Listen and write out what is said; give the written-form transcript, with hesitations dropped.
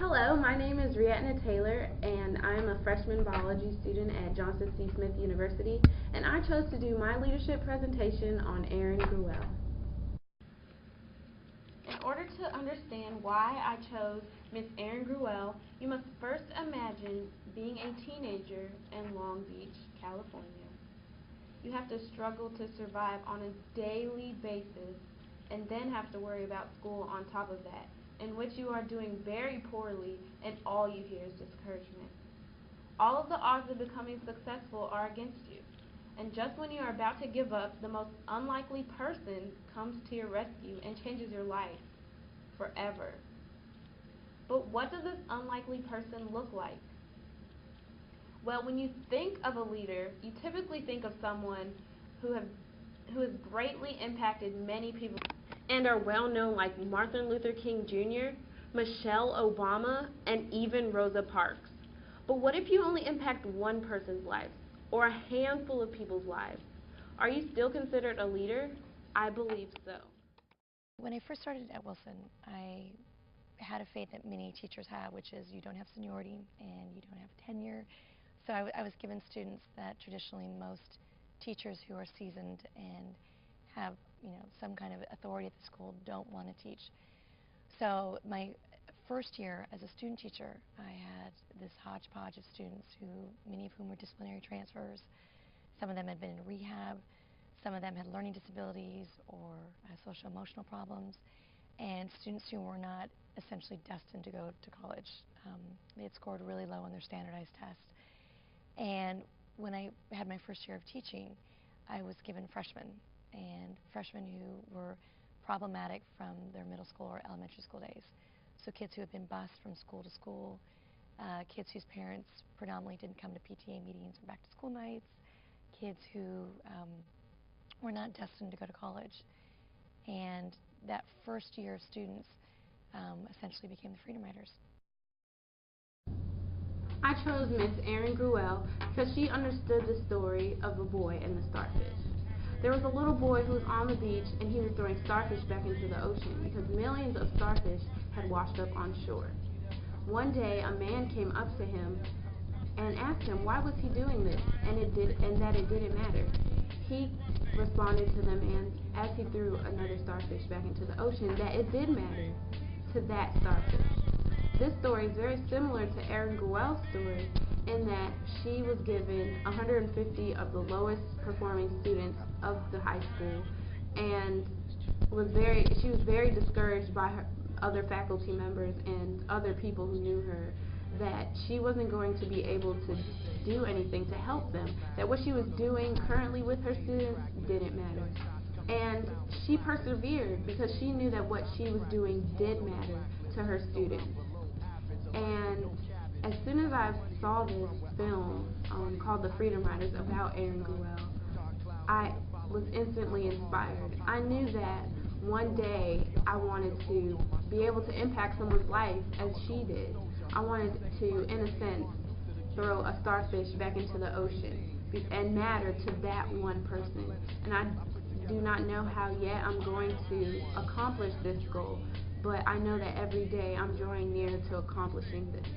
Hello, my name is Reatna Taylor, and I'm a freshman biology student at Johnson C. Smith University, and I chose to do my leadership presentation on Erin Gruwell. In order to understand why I chose Miss Erin Gruwell, you must first imagine being a teenager in Long Beach, California. You have to struggle to survive on a daily basis and then have to worry about school on top of that, in which you are doing very poorly and all you hear is discouragement. All of the odds of becoming successful are against you, and just when you are about to give up, the most unlikely person comes to your rescue and changes your life forever. But what does this unlikely person look like? Well, when you think of a leader, you typically think of someone who has greatly impacted many people and are well known, like Martin Luther King Jr., Michelle Obama, and even Rosa Parks. But what if you only impact one person's life, or a handful of people's lives? Are you still considered a leader? I believe so. When I first started at Wilson, I had a faith that many teachers have, which is you don't have seniority and you don't have tenure. So I was given students that traditionally most teachers who are seasoned and have some kind of authority at the school don't want to teach. So my first year as a student teacher, I had this hodgepodge of students many of whom were disciplinary transfers. Some of them had been in rehab. Some of them had learning disabilities or social emotional problems, and students who were not essentially destined to go to college. They had scored really low on their standardized tests. And when I had my first year of teaching, I was given freshmen who were problematic from their middle school or elementary school days. So kids who had been bused from school to school, kids whose parents predominantly didn't come to PTA meetings or back to school nights, kids who were not destined to go to college. And that first year of students essentially became the Freedom Riders. I chose Miss Erin Gruwell because she understood the story of the boy and the starfish. There was a little boy who was on the beach and he was throwing starfish back into the ocean because millions of starfish had washed up on shore. One day a man came up to him and asked him why was he doing this and that it didn't matter. He responded to the man as he threw another starfish back into the ocean that it did matter to that starfish. This story is very similar to Erin Gruwell's story in that she was given 150 of the lowest performing students of the high school and she was very discouraged by her other faculty members and other people who knew her that she wasn't going to be able to do anything to help them, that what she was doing currently with her students didn't matter. And she persevered because she knew that what she was doing did matter to her students. And as soon as I saw this film called The Freedom Riders about Erin Gruwell, I was instantly inspired. I knew that one day I wanted to be able to impact someone's life as she did. I wanted to, in a sense, throw a starfish back into the ocean and matter to that one person. And I do not know how yet I'm going to accomplish this goal, but I know that every day I'm drawing near to accomplishing this.